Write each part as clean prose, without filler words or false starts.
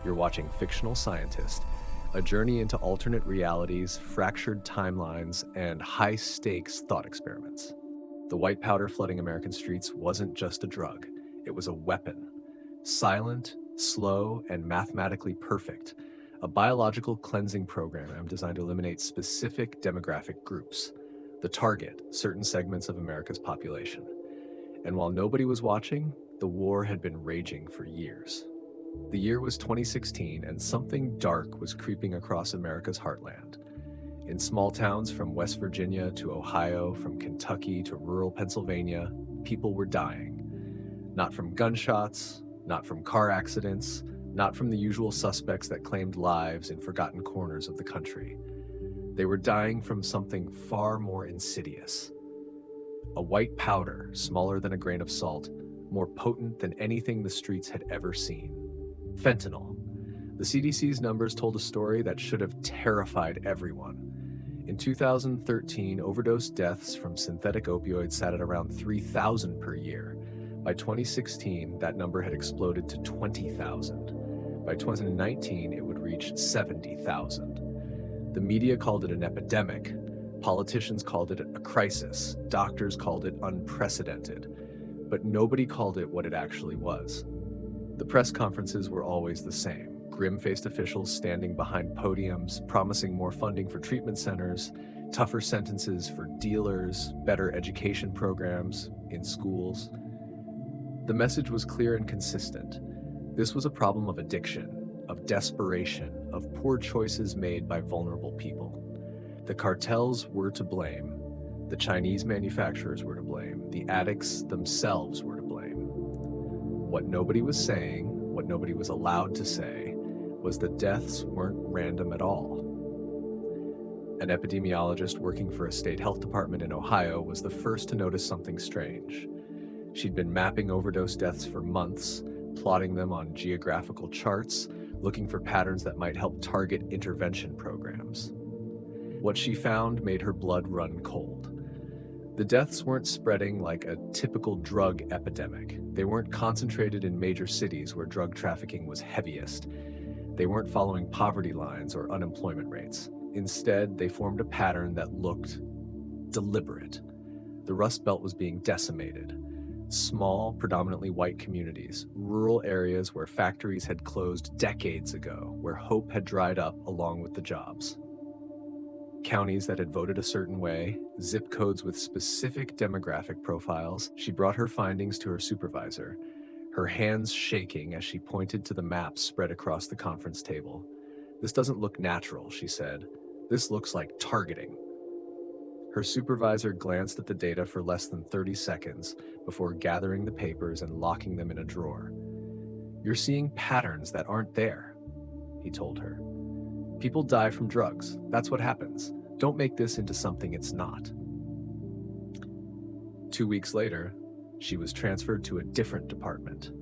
You're watching Fictional Scientist, a journey into alternate realities, fractured timelines, and high-stakes thought experiments. The white powder flooding American streets wasn't just a drug, it was a weapon. Silent, slow, and mathematically perfect, a biological cleansing program designed to eliminate specific demographic groups, the target, certain segments of America's population. And while nobody was watching, the war had been raging for years. The year was 2016, and something dark was creeping across America's heartland. In small towns from West Virginia to Ohio, from Kentucky to rural Pennsylvania, people were dying. Not from gunshots, not from car accidents, not from the usual suspects that claimed lives in forgotten corners of the country. They were dying from something far more insidious. A white powder, smaller than a grain of salt, more potent than anything the streets had ever seen. Fentanyl. The CDC's numbers told a story that should have terrified everyone. In 2013, overdose deaths from synthetic opioids sat at around 3,000 per year. By 2016, that number had exploded to 20,000. By 2019, it would reach 70,000. The media called it an epidemic. Politicians called it a crisis. Doctors called it unprecedented. But nobody called it what it actually was. The press conferences were always the same. Grim-faced officials standing behind podiums, promising more funding for treatment centers, tougher sentences for dealers, better education programs in schools. The message was clear and consistent. This was a problem of addiction, of desperation, of poor choices made by vulnerable people. The cartels were to blame. The Chinese manufacturers were to blame. The addicts themselves were to blame. What nobody was saying, what nobody was allowed to say, was that deaths weren't random at all. An epidemiologist working for a state health department in Ohio was the first to notice something strange. She'd been mapping overdose deaths for months, plotting them on geographical charts, looking for patterns that might help target intervention programs. What she found made her blood run cold. The deaths weren't spreading like a typical drug epidemic. They weren't concentrated in major cities where drug trafficking was heaviest. They weren't following poverty lines or unemployment rates. Instead, they formed a pattern that looked deliberate. The Rust Belt was being decimated. Small, predominantly white communities, rural areas where factories had closed decades ago, where hope had dried up along with the jobs. Counties that had voted a certain way, zip codes with specific demographic profiles. She brought her findings to her supervisor, her hands shaking as she pointed to the maps spread across the conference table. "This doesn't look natural," she said. "This looks like targeting." Her supervisor glanced at the data for less than 30 seconds before gathering the papers and locking them in a drawer. "You're seeing patterns that aren't there," he told her. "People die from drugs. That's what happens. Don't make this into something it's not." 2 weeks later, she was transferred to a different department.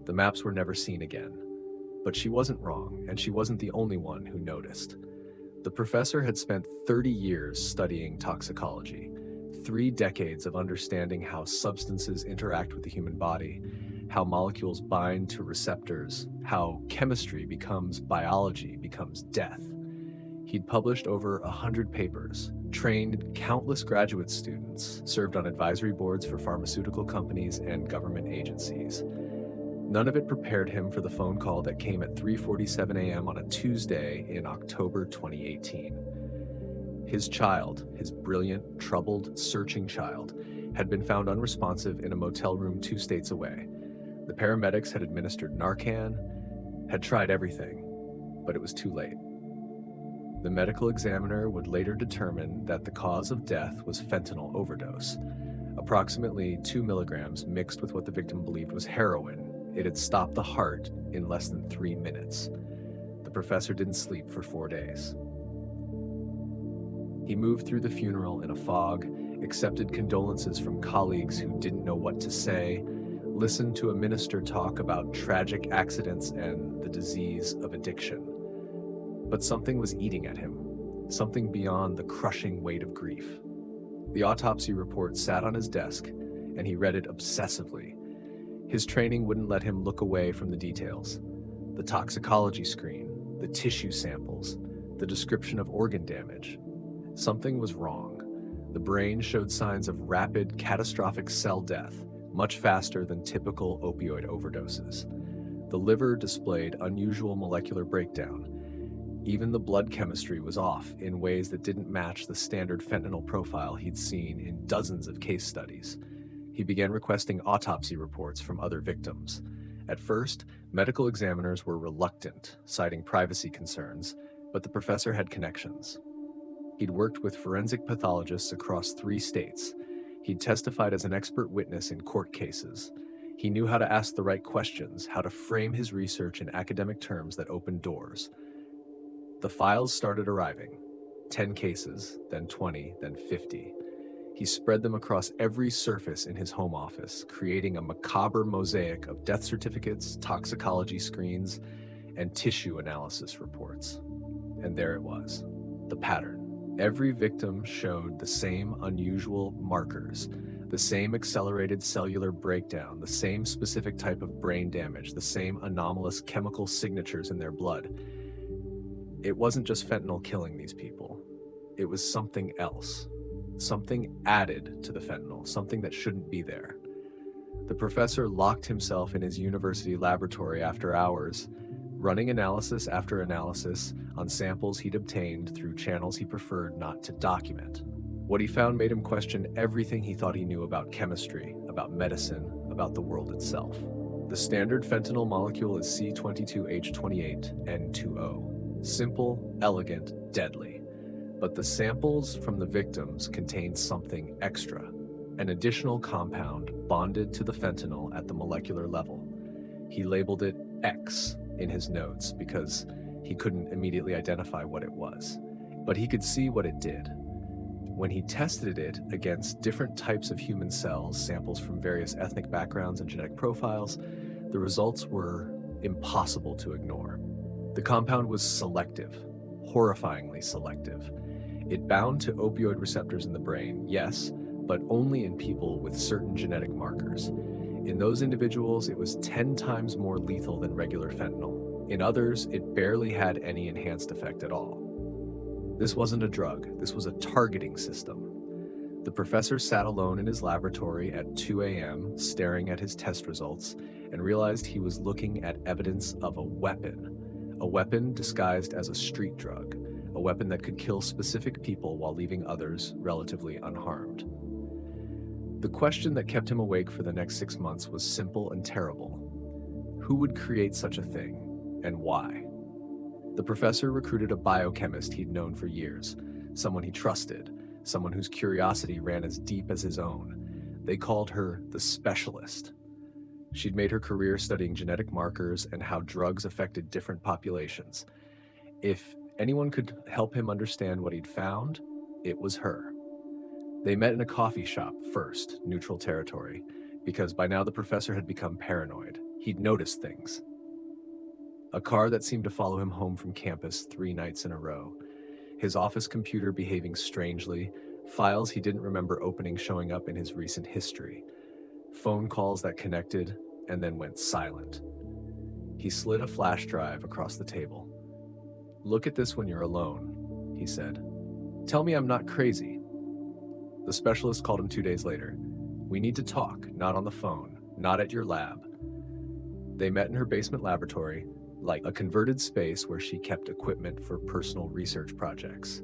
The maps were never seen again. But she wasn't wrong, and she wasn't the only one who noticed. The professor had spent 30 years studying toxicology, 3 decades of understanding how substances interact with the human body, how molecules bind to receptors, how chemistry becomes biology, becomes death. He'd published over 100 papers, trained countless graduate students, served on advisory boards for pharmaceutical companies and government agencies. None of it prepared him for the phone call that came at 3:47 a.m. on a Tuesday in October 2018. His child, his brilliant, troubled, searching child, had been found unresponsive in a motel room 2 states away. The paramedics had administered Narcan, had tried everything, but it was too late. The medical examiner would later determine that the cause of death was fentanyl overdose, approximately 2 milligrams mixed with what the victim believed was heroin. It had stopped the heart in less than 3 minutes. The professor didn't sleep for 4 days. He moved through the funeral in a fog, accepted condolences from colleagues who didn't know what to say, listened to a minister talk about tragic accidents and the disease of addiction. But something was eating at him, something beyond the crushing weight of grief. The autopsy report sat on his desk, and he read it obsessively. His training wouldn't let him look away from the details. the toxicology screen, the tissue samples, the description of organ damage. Something was wrong. The brain showed signs of rapid, catastrophic cell death, much faster than typical opioid overdoses. The liver displayed unusual molecular breakdown. Even the blood chemistry was off in ways that didn't match the standard fentanyl profile he'd seen in dozens of case studies. He began requesting autopsy reports from other victims. At first, medical examiners were reluctant, citing privacy concerns, but the professor had connections. He'd worked with forensic pathologists across 3 states. He'd testified as an expert witness in court cases. He knew how to ask the right questions, how to frame his research in academic terms that opened doors. The files started arriving. 10 cases, then 20, then 50. He spread them across every surface in his home office, creating a macabre mosaic of death certificates, toxicology screens, and tissue analysis reports. And there it was, the pattern. Every victim showed the same unusual markers, the same accelerated cellular breakdown, the same specific type of brain damage, the same anomalous chemical signatures in their blood. It wasn't just fentanyl killing these people. It was something else. Something added to the fentanyl, something that shouldn't be there. The professor locked himself in his university laboratory after hours, running analysis after analysis on samples he'd obtained through channels he preferred not to document. What he found made him question everything he thought he knew about chemistry, about medicine, about the world itself. The standard fentanyl molecule is C22H28N2O. Simple, elegant, deadly. But the samples from the victims contained something extra, an additional compound bonded to the fentanyl at the molecular level. He labeled it X in his notes because he couldn't immediately identify what it was, but he could see what it did. When he tested it against different types of human cells, samples from various ethnic backgrounds and genetic profiles, the results were impossible to ignore. The compound was selective, horrifyingly selective. It bound to opioid receptors in the brain, yes, but only in people with certain genetic markers. In those individuals, it was 10 times more lethal than regular fentanyl. In others, it barely had any enhanced effect at all. This wasn't a drug, this was a targeting system. The professor sat alone in his laboratory at 2 a.m., staring at his test results, and realized he was looking at evidence of a weapon disguised as a street drug, a weapon that could kill specific people while leaving others relatively unharmed. The question that kept him awake for the next 6 months was simple and terrible. Who would create such a thing, and why? The professor recruited a biochemist he'd known for years, someone he trusted, someone whose curiosity ran as deep as his own. They called her the specialist. She'd made her career studying genetic markers and how drugs affected different populations. If anyone could help him understand what he'd found, it was her. They met in a coffee shop first, neutral territory, because by now the professor had become paranoid. He'd noticed things. A car that seemed to follow him home from campus 3 nights in a row. His office computer behaving strangely, files he didn't remember opening showing up in his recent history. Phone calls that connected and then went silent. He slid a flash drive across the table. "Look at this when you're alone," he said. "Tell me I'm not crazy." The specialist called him 2 days later. "We need to talk, not on the phone, not at your lab." They met in her basement laboratory, like a converted space where she kept equipment for personal research projects.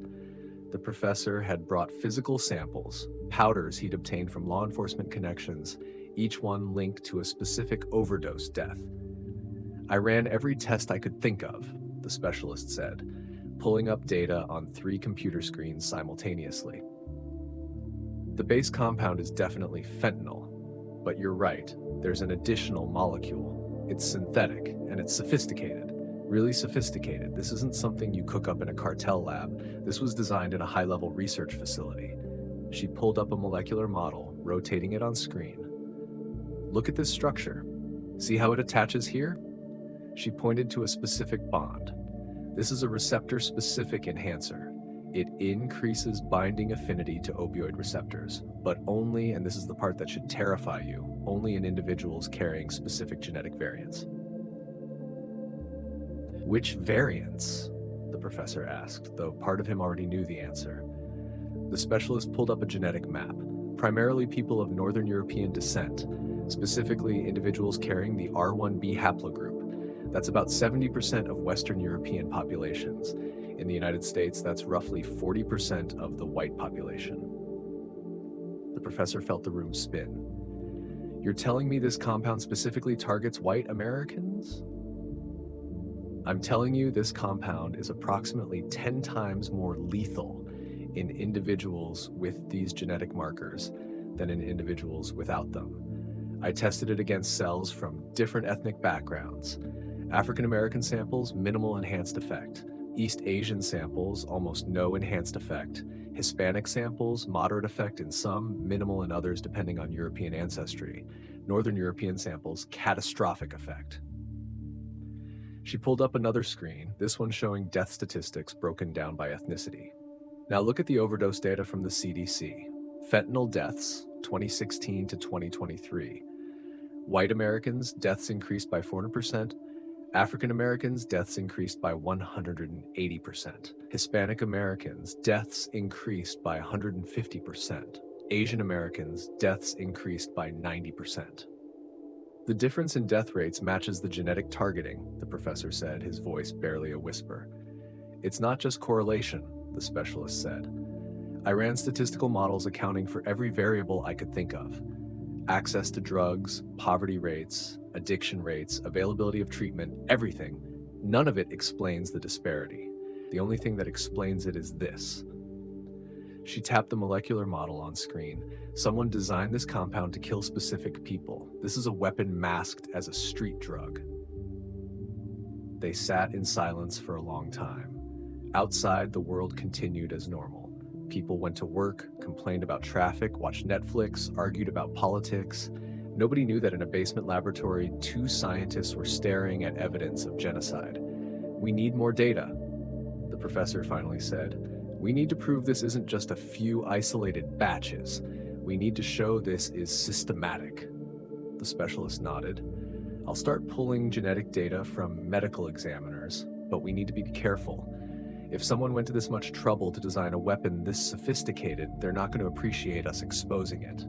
The professor had brought physical samples, powders he'd obtained from law enforcement connections, each one linked to a specific overdose death. "I ran every test I could think of," the specialist said, pulling up data on 3 computer screens simultaneously. "The base compound is definitely fentanyl, but you're right, there's an additional molecule. It's synthetic, and it's sophisticated, really sophisticated. This isn't something you cook up in a cartel lab. This was designed in a high-level research facility." She pulled up a molecular model, rotating it on screen. "Look at this structure. See how it attaches here?" She pointed to a specific bond. "This is a receptor-specific enhancer. It increases binding affinity to opioid receptors, but only, and this is the part that should terrify you, only in individuals carrying specific genetic variants." Which variants? The professor asked, though part of him already knew the answer. The specialist pulled up a genetic map, primarily people of Northern European descent, specifically individuals carrying the R1b haplogroup. That's about 70% of Western European populations. In the United States, that's roughly 40% of the white population. The professor felt the room spin. You're telling me this compound specifically targets white Americans? I'm telling you this compound is approximately 10 times more lethal in individuals with these genetic markers than in individuals without them. I tested it against cells from different ethnic backgrounds. African American samples, minimal enhanced effect. East Asian samples, almost no enhanced effect. Hispanic samples, moderate effect in some, minimal in others depending on European ancestry. Northern European samples, catastrophic effect. She pulled up another screen, this one showing death statistics broken down by ethnicity. Now look at the overdose data from the CDC. Fentanyl deaths, 2016 to 2023. White Americans, deaths increased by 400%. African Americans, deaths increased by 180%. Hispanic Americans, deaths increased by 150%. Asian Americans, deaths increased by 90%. The difference in death rates matches the genetic targeting, the professor said, his voice barely a whisper. It's not just correlation, the specialist said. I ran statistical models accounting for every variable I could think of. Access to drugs, poverty rates, addiction rates, availability of treatment, everything. None of it explains the disparity. The only thing that explains it is this. She tapped the molecular model on screen. Someone designed this compound to kill specific people. This is a weapon masked as a street drug. They sat in silence for a long time. Outside, the world continued as normal. People went to work, complained about traffic, watched Netflix, argued about politics. Nobody knew that in a basement laboratory, 2 scientists were staring at evidence of genocide. We need more data, the professor finally said. We need to prove this isn't just a few isolated batches. We need to show this is systematic. The specialist nodded. I'll start pulling genetic data from medical examiners, but we need to be careful. If someone went to this much trouble to design a weapon this sophisticated, they're not going to appreciate us exposing it.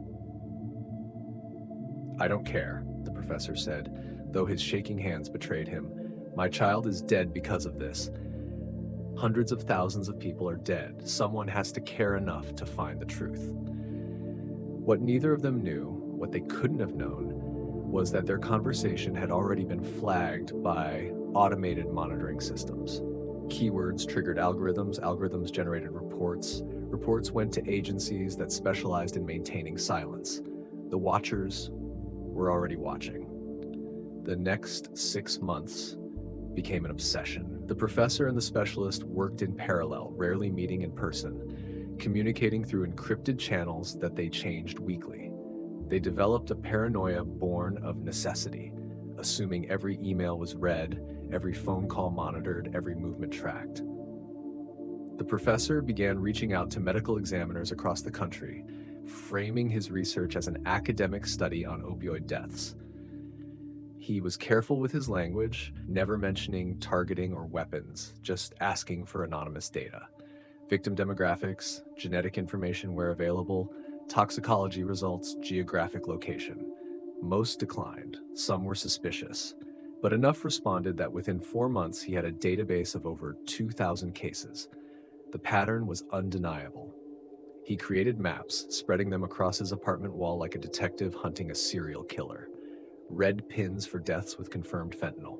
I don't care, the professor said, though his shaking hands betrayed him. My child is dead because of this. Hundreds of thousands of people are dead. Someone has to care enough to find the truth. What neither of them knew, what they couldn't have known, was that their conversation had already been flagged by automated monitoring systems. Keywords triggered algorithms, algorithms generated reports, reports went to agencies that specialized in maintaining silence. The watchers were already watching. The next 6 months became an obsession. The professor and the specialist worked in parallel, rarely meeting in person, communicating through encrypted channels that they changed weekly. They developed a paranoia born of necessity, assuming every email was read, every phone call monitored, every movement tracked. The professor began reaching out to medical examiners across the country, framing his research as an academic study on opioid deaths. He was careful with his language, never mentioning targeting or weapons, just asking for anonymous data. Victim demographics, genetic information where available, toxicology results, geographic location. Most declined, some were suspicious, but enough responded that within 4 months he had a database of over 2,000 cases. The pattern was undeniable. He created maps, spreading them across his apartment wall like a detective hunting a serial killer. Red pins for deaths with confirmed fentanyl.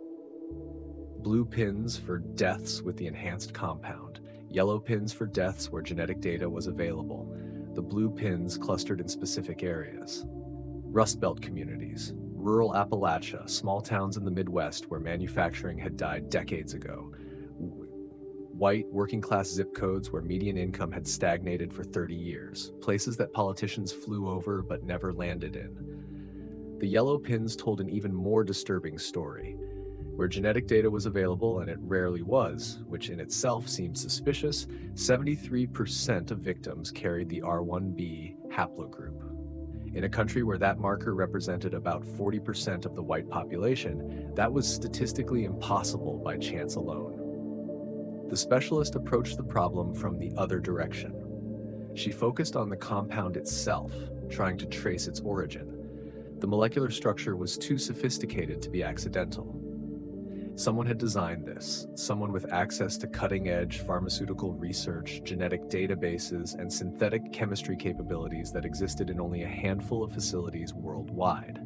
Blue pins for deaths with the enhanced compound. Yellow pins for deaths where genetic data was available. The blue pins clustered in specific areas. Rust Belt communities, rural Appalachia, small towns in the Midwest where manufacturing had died decades ago. White, working-class zip codes where median income had stagnated for 30 years. Places that politicians flew over but never landed in. The yellow pins told an even more disturbing story. Where genetic data was available, and it rarely was, which in itself seemed suspicious, 73% of victims carried the R1b haplogroup. In a country where that marker represented about 40% of the white population, that was statistically impossible by chance alone. The specialist approached the problem from the other direction. She focused on the compound itself, trying to trace its origin. The molecular structure was too sophisticated to be accidental. Someone had designed this, someone with access to cutting-edge pharmaceutical research, genetic databases, and synthetic chemistry capabilities that existed in only a handful of facilities worldwide.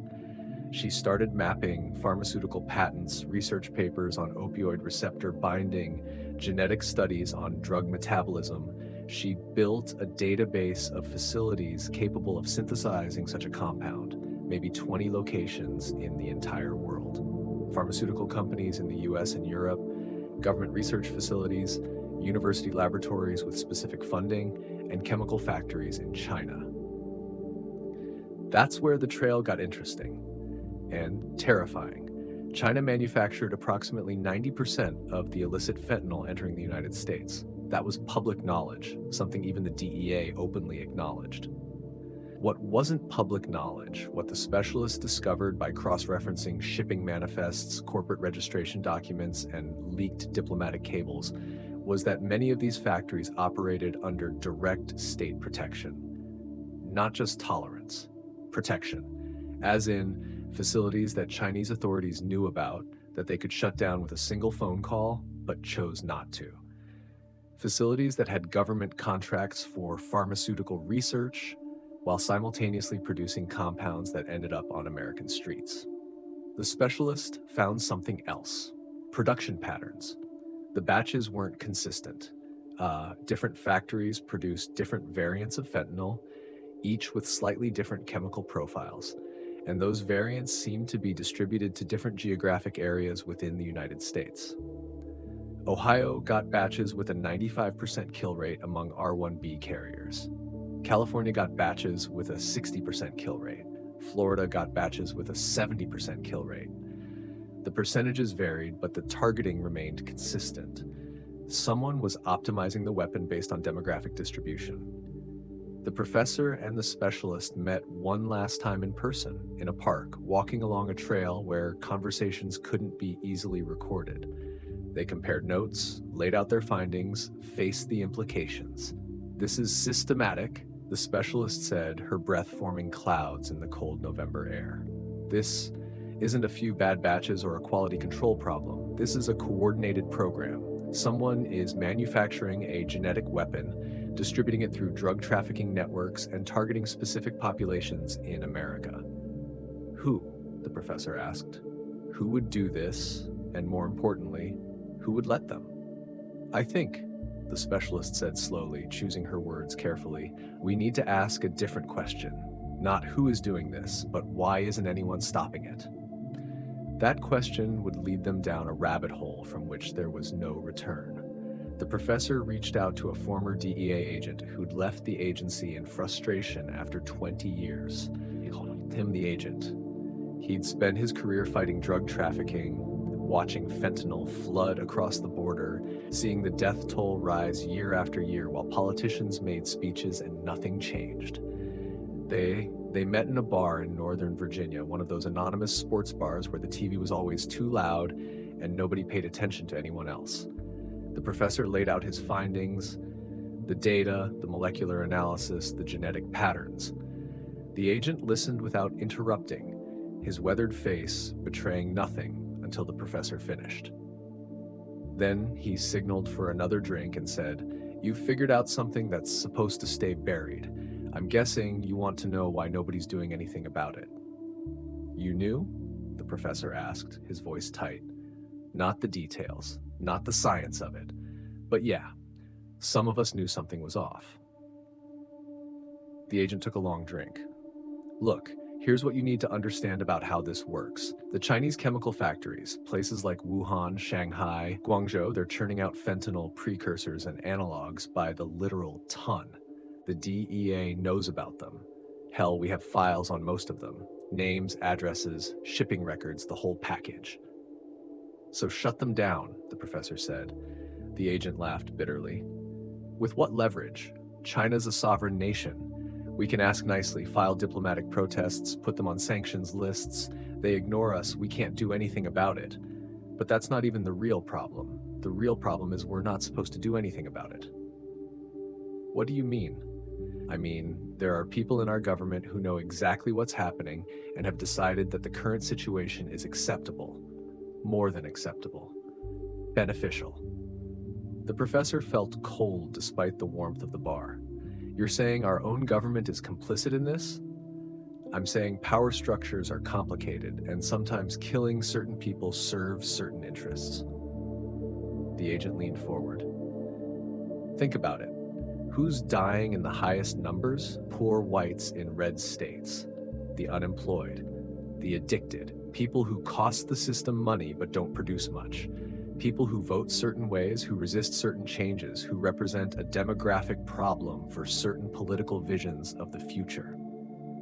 She started mapping pharmaceutical patents, research papers on opioid receptor binding, genetic studies on drug metabolism. She built a database of facilities capable of synthesizing such a compound, maybe 20 locations in the entire world. Pharmaceutical companies in the US and Europe, government research facilities, university laboratories with specific funding, and chemical factories in China. That's where the trail got interesting and terrifying. China manufactured approximately 90% of the illicit fentanyl entering the United States. That was public knowledge, something even the DEA openly acknowledged. What wasn't public knowledge, what the specialists discovered by cross-referencing shipping manifests, corporate registration documents, and leaked diplomatic cables, was that many of these factories operated under direct state protection. Not just tolerance, protection. As in, facilities that Chinese authorities knew about that they could shut down with a single phone call, but chose not to. Facilities that had government contracts for pharmaceutical research, while simultaneously producing compounds that ended up on American streets. The specialist found something else: production patterns. The batches weren't consistent. Different factories produced different variants of fentanyl, each with slightly different chemical profiles, and those variants seemed to be distributed to different geographic areas within the United States. Ohio got batches with a 95% kill rate among R1B carriers. California got batches with a 60% kill rate. Florida got batches with a 70% kill rate. The percentages varied, but the targeting remained consistent. Someone was optimizing the weapon based on demographic distribution. The professor and the specialist met one last time in person, in a park, walking along a trail where conversations couldn't be easily recorded. They compared notes, laid out their findings, faced the implications. "This is systematic," the specialist said, her breath forming clouds in the cold November air. "This isn't a few bad batches or a quality control problem. This is a coordinated program. Someone is manufacturing a genetic weapon, distributing it through drug trafficking networks, and targeting specific populations in America." Who? The professor asked. Who would do this? And more importantly, who would let them? "I think," the specialist said slowly, choosing her words carefully, "we need to ask a different question. Not who is doing this, but why isn't anyone stopping it?" That question would lead them down a rabbit hole from which there was no return. The professor reached out to a former DEA agent who'd left the agency in frustration after 20 years. He called him the agent. He'd spent his career fighting drug trafficking, watching fentanyl flood across the border, seeing the death toll rise year after year while politicians made speeches and nothing changed. They met in a bar in Northern Virginia, one of those anonymous sports bars where the TV was always too loud and nobody paid attention to anyone else. The professor laid out his findings, the data, the molecular analysis, the genetic patterns. The agent listened without interrupting, his weathered face betraying nothing until the professor finished. Then he signaled for another drink and said, "You've figured out something that's supposed to stay buried. I'm guessing you want to know why nobody's doing anything about it." "You knew?" the professor asked, his voice tight. "Not the details, not the science of it. But yeah, some of us knew something was off." The agent took a long drink. "Look, here's what you need to understand about how this works. The Chinese chemical factories, places like Wuhan, Shanghai, Guangzhou, they're churning out fentanyl precursors and analogs by the literal ton. The DEA knows about them. Hell, we have files on most of them. Names, addresses, shipping records, the whole package." "So shut them down," the professor said. The agent laughed bitterly. "With what leverage? China's a sovereign nation. We can ask nicely, file diplomatic protests, put them on sanctions lists. They ignore us, we can't do anything about it. But that's not even the real problem. The real problem is we're not supposed to do anything about it. What do you mean? I mean, there are people in our government who know exactly what's happening and have decided that the current situation is acceptable, more than acceptable, beneficial. The professor felt cold despite the warmth of the bar. You're saying our own government is complicit in this? I'm saying power structures are complicated, and sometimes killing certain people serves certain interests. The agent leaned forward. Think about it. Who's dying in the highest numbers? Poor whites in red states, the unemployed, the addicted, people who cost the system money but don't produce much, people who vote certain ways, who resist certain changes, who represent a demographic problem for certain political visions of the future.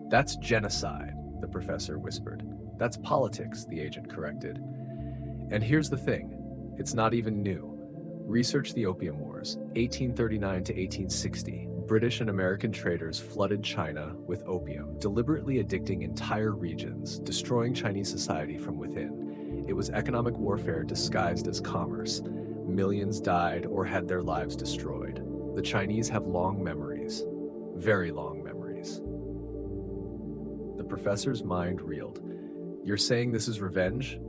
That's genocide, the professor whispered. That's politics, the agent corrected. And here's the thing, it's not even new. Research the Opium Wars, 1839 to 1860. British and American traders flooded China with opium, deliberately addicting entire regions, destroying Chinese society from within. It was economic warfare disguised as commerce. Millions died or had their lives destroyed. The Chinese have long memories, very long memories. The professor's mind reeled. You're saying this is revenge?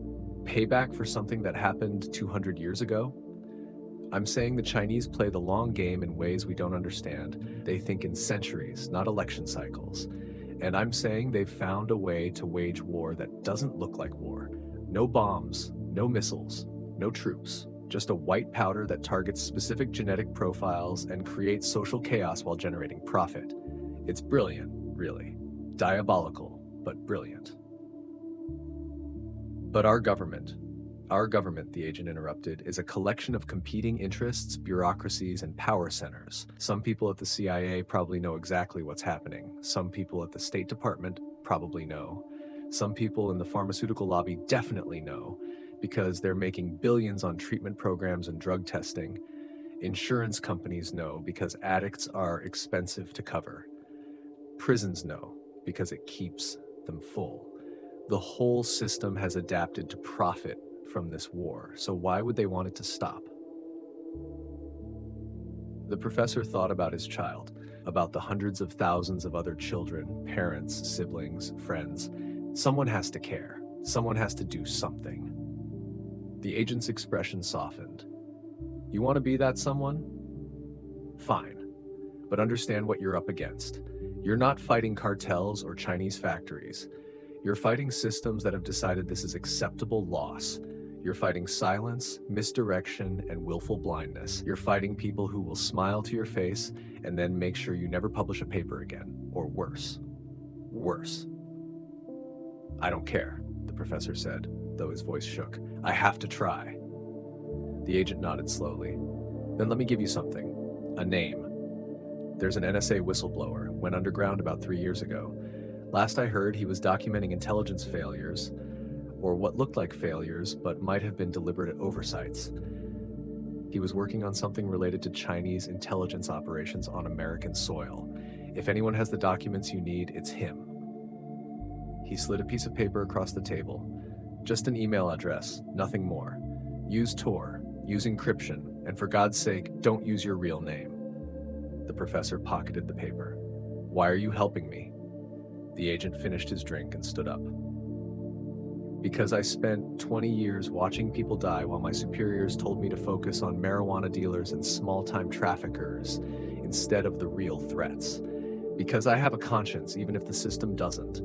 Payback for something that happened 200 years ago? I'm saying the Chinese play the long game in ways we don't understand. They think in centuries, not election cycles. And I'm saying they've found a way to wage war that doesn't look like war. No bombs, no missiles, no troops. Just a white powder that targets specific genetic profiles and creates social chaos while generating profit. It's brilliant, really. Diabolical, but brilliant. But our government, the agent interrupted, is a collection of competing interests, bureaucracies, and power centers. Some people at the CIA probably know exactly what's happening. Some people at the State Department probably know. Some people in the pharmaceutical lobby definitely know, because they're making billions on treatment programs and drug testing. Insurance companies know because addicts are expensive to cover. Prisons know because it keeps them full. The whole system has adapted to profit from this war, so why would they want it to stop? The professor thought about his child, about the hundreds of thousands of other children, parents, siblings, friends. Someone has to care. Someone has to do something. The agent's expression softened. You want to be that someone? Fine. But understand what you're up against. You're not fighting cartels or Chinese factories. You're fighting systems that have decided this is acceptable loss. You're fighting silence, misdirection, and willful blindness. You're fighting people who will smile to your face and then make sure you never publish a paper again, or worse. Worse. I don't care, the professor said, though his voice shook. I have to try. The agent nodded slowly. Then let me give you something. A name. There's an NSA whistleblower, went underground about 3 years ago. Last I heard, he was documenting intelligence failures, or what looked like failures, but might have been deliberate oversights. He was working on something related to Chinese intelligence operations on American soil. If anyone has the documents you need, it's him. He slid a piece of paper across the table. Just an email address, nothing more. Use Tor, use encryption, and for God's sake, don't use your real name. The professor pocketed the paper. Why are you helping me? The agent finished his drink and stood up. Because I spent 20 years watching people die while my superiors told me to focus on marijuana dealers and small-time traffickers instead of the real threats. Because I have a conscience, even if the system doesn't.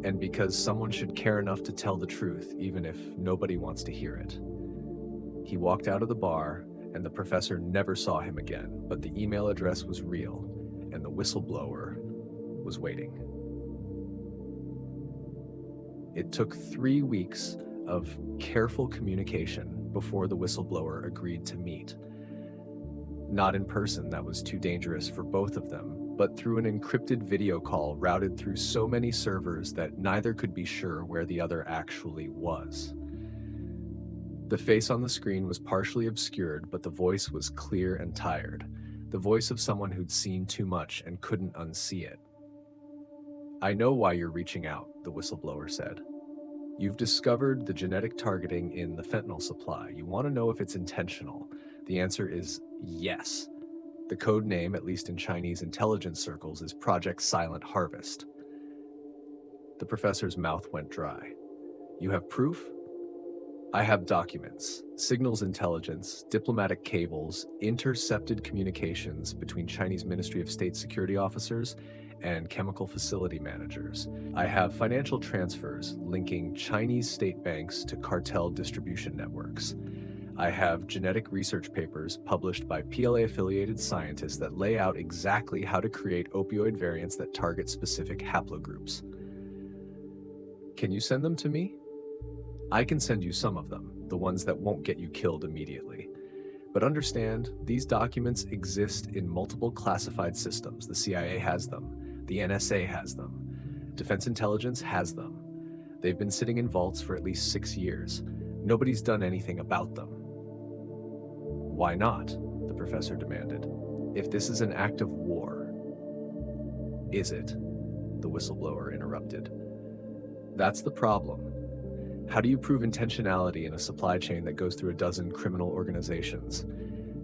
And because someone should care enough to tell the truth, even if nobody wants to hear it. He walked out of the bar, and the professor never saw him again, but the email address was real, and the whistleblower was waiting. It took 3 weeks of careful communication before the whistleblower agreed to meet. Not in person, that was too dangerous for both of them, but through an encrypted video call routed through so many servers that neither could be sure where the other actually was. The face on the screen was partially obscured, but the voice was clear and tired. The voice of someone who'd seen too much and couldn't unsee it. I know why you're reaching out, the whistleblower said. You've discovered the genetic targeting in the fentanyl supply. You want to know if it's intentional. The answer is yes. The code name, at least in Chinese intelligence circles, is Project Silent Harvest. The professor's mouth went dry. You have proof? I have documents, signals intelligence, diplomatic cables, intercepted communications between Chinese Ministry of State security officers and chemical facility managers. I have financial transfers linking Chinese state banks to cartel distribution networks. I have genetic research papers published by PLA-affiliated scientists that lay out exactly how to create opioid variants that target specific haplogroups. Can you send them to me? I can send you some of them, the ones that won't get you killed immediately. But understand, these documents exist in multiple classified systems. The CIA has them. The NSA has them. Defense Intelligence has them. They've been sitting in vaults for at least 6 years. Nobody's done anything about them. Why not? The professor demanded. If this is an act of war. Is it? The whistleblower interrupted. That's the problem. How do you prove intentionality in a supply chain that goes through a dozen criminal organizations?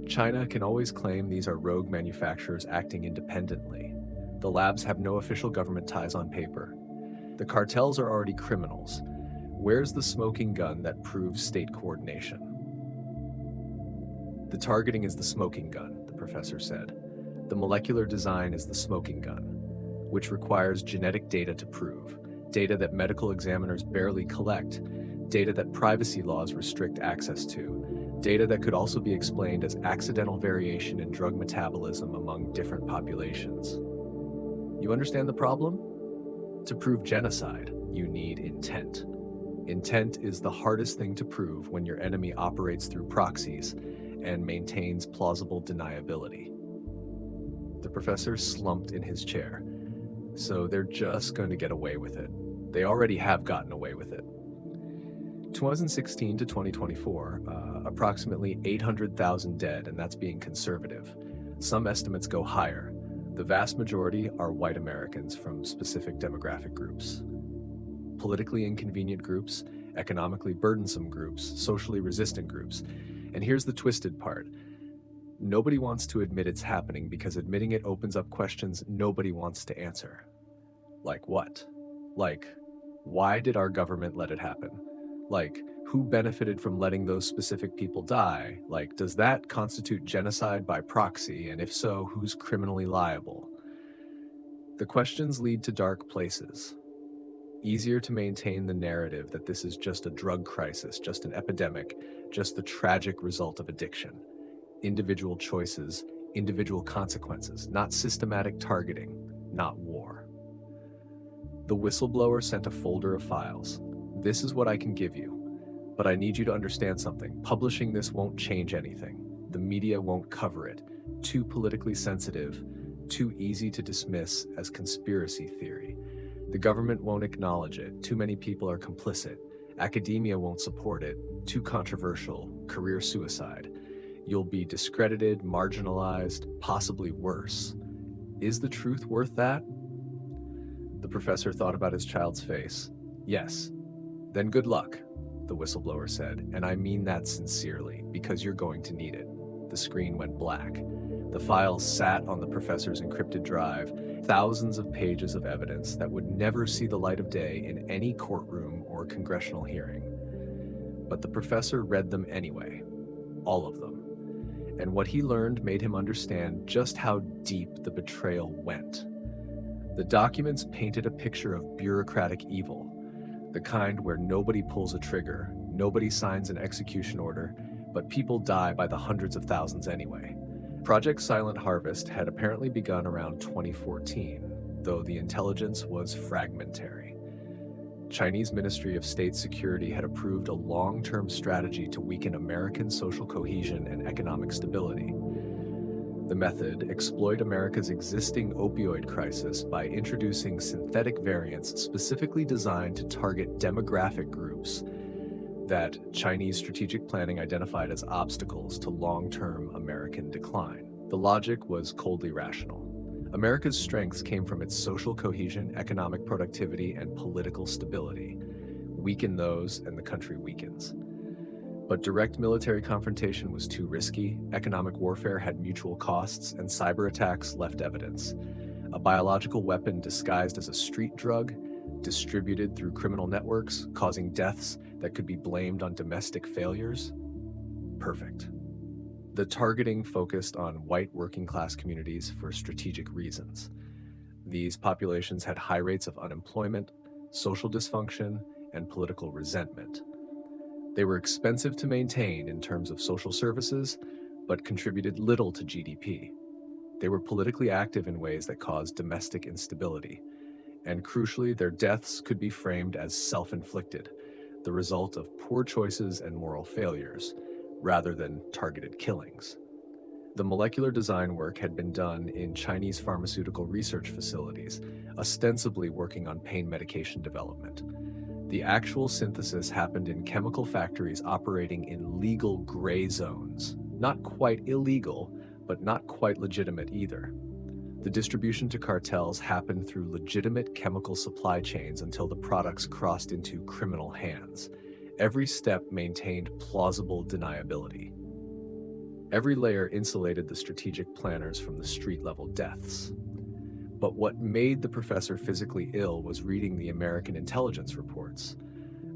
China can always claim these are rogue manufacturers acting independently. The labs have no official government ties on paper. The cartels are already criminals. Where's the smoking gun that proves state coordination? The targeting is the smoking gun, the professor said. The molecular design is the smoking gun, which requires genetic data to prove. Data that medical examiners barely collect, data that privacy laws restrict access to, data that could also be explained as accidental variation in drug metabolism among different populations. You understand the problem? To prove genocide, you need intent. Intent is the hardest thing to prove when your enemy operates through proxies and maintains plausible deniability. The professor slumped in his chair. So they're just going to get away with it. They already have gotten away with it. 2016 to 2024, approximately 800,000 dead, and that's being conservative. Some estimates go higher. The vast majority are white Americans from specific demographic groups. Politically inconvenient groups, economically burdensome groups, socially resistant groups. And here's the twisted part. Nobody wants to admit it's happening because admitting it opens up questions nobody wants to answer. Like what? Like, why did our government let it happen? Like, who benefited from letting those specific people die? Like, does that constitute genocide by proxy? And if so, who's criminally liable? The questions lead to dark places. Easier to maintain the narrative that this is just a drug crisis, just an epidemic, just the tragic result of addiction. Individual choices, individual consequences, not systematic targeting, not war. The whistleblower sent a folder of files. This is what I can give you, but I need you to understand something. Publishing this won't change anything. The media won't cover it. Too politically sensitive, too easy to dismiss as conspiracy theory. The government won't acknowledge it. Too many people are complicit. Academia won't support it. Too controversial. Career suicide. You'll be discredited, marginalized, possibly worse. Is the truth worth that? The professor thought about his child's face. Yes. Then good luck, the whistleblower said, and I mean that sincerely, because you're going to need it. The screen went black. The files sat on the professor's encrypted drive, thousands of pages of evidence that would never see the light of day in any courtroom or congressional hearing. But the professor read them anyway, all of them. And what he learned made him understand just how deep the betrayal went. The documents painted a picture of bureaucratic evil, the kind where nobody pulls a trigger, nobody signs an execution order, but people die by the hundreds of thousands anyway. Project Silent Harvest had apparently begun around 2014, though the intelligence was fragmentary. Chinese Ministry of State Security had approved a long-term strategy to weaken American social cohesion and economic stability. The method exploited America's existing opioid crisis by introducing synthetic variants specifically designed to target demographic groups that Chinese strategic planning identified as obstacles to long-term American decline. The logic was coldly rational. America's strengths came from its social cohesion, economic productivity, and political stability. Weaken those, and the country weakens. But direct military confrontation was too risky, economic warfare had mutual costs, and cyber attacks left evidence. A biological weapon disguised as a street drug, distributed through criminal networks, causing deaths that could be blamed on domestic failures? Perfect. The targeting focused on white working class communities for strategic reasons. These populations had high rates of unemployment, social dysfunction, and political resentment. They were expensive to maintain in terms of social services, but contributed little to GDP. They were politically active in ways that caused domestic instability. And crucially, their deaths could be framed as self-inflicted, the result of poor choices and moral failures, rather than targeted killings. The molecular design work had been done in Chinese pharmaceutical research facilities, ostensibly working on pain medication development. The actual synthesis happened in chemical factories operating in legal gray zones. Not quite illegal, but not quite legitimate either. The distribution to cartels happened through legitimate chemical supply chains until the products crossed into criminal hands. Every step maintained plausible deniability. Every layer insulated the strategic planners from the street-level deaths. But what made the professor physically ill was reading the American intelligence reports.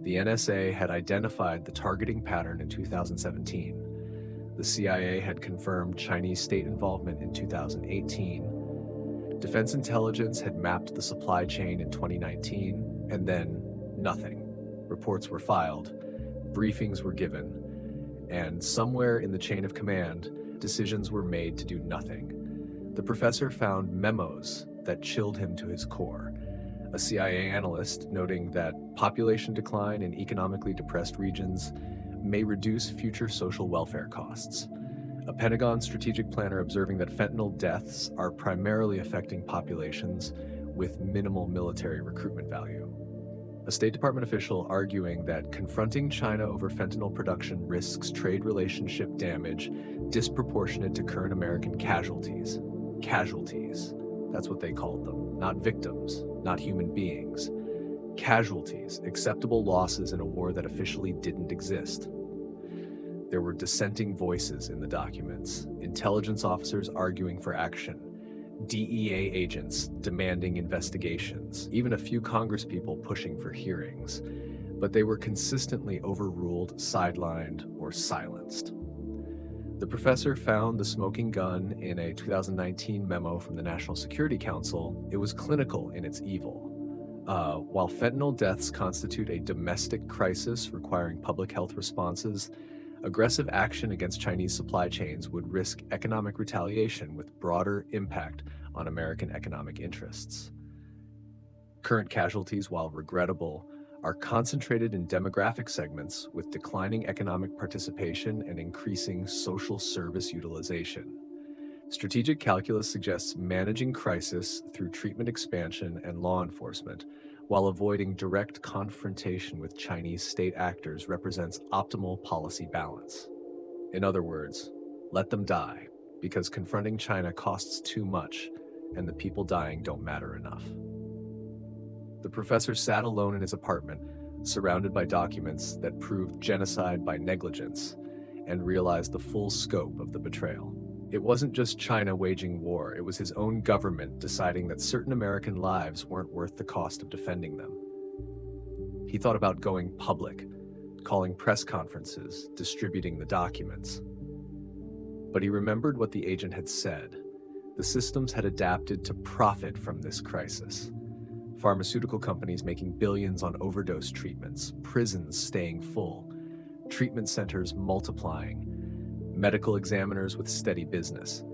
The NSA had identified the targeting pattern in 2017. The CIA had confirmed Chinese state involvement in 2018. Defense intelligence had mapped the supply chain in 2019, and then nothing. Reports were filed, briefings were given, and somewhere in the chain of command, decisions were made to do nothing. The professor found memos that chilled him to his core. A CIA analyst noting that population decline in economically depressed regions may reduce future social welfare costs. A Pentagon strategic planner observing that fentanyl deaths are primarily affecting populations with minimal military recruitment value. A State Department official arguing that confronting China over fentanyl production risks trade relationship damage disproportionate to current American casualties. Casualties. That's what they called them. Not victims, not human beings. Casualties, acceptable losses in a war that officially didn't exist. There were dissenting voices in the documents, intelligence officers arguing for action, DEA agents demanding investigations, even a few congresspeople pushing for hearings, but they were consistently overruled, sidelined, or silenced. The professor found the smoking gun in a 2019 memo from the National Security Council. It was clinical in its evil. While fentanyl deaths constitute a domestic crisis requiring public health responses, aggressive action against Chinese supply chains would risk economic retaliation with broader impact on American economic interests. Current casualties, while regrettable, are concentrated in demographic segments with declining economic participation and increasing social service utilization. Strategic calculus suggests managing crisis through treatment expansion and law enforcement, while avoiding direct confrontation with Chinese state actors represents optimal policy balance. In other words, let them die, because confronting China costs too much, and the people dying don't matter enough. The professor sat alone in his apartment, surrounded by documents that proved genocide by negligence, and realized the full scope of the betrayal. It wasn't just China waging war, it was his own government deciding that certain American lives weren't worth the cost of defending them. He thought about going public, calling press conferences, distributing the documents. But he remembered what the agent had said. The systems had adapted to profit from this crisis. Pharmaceutical companies making billions on overdose treatments, prisons staying full, treatment centers multiplying, medical examiners with steady business,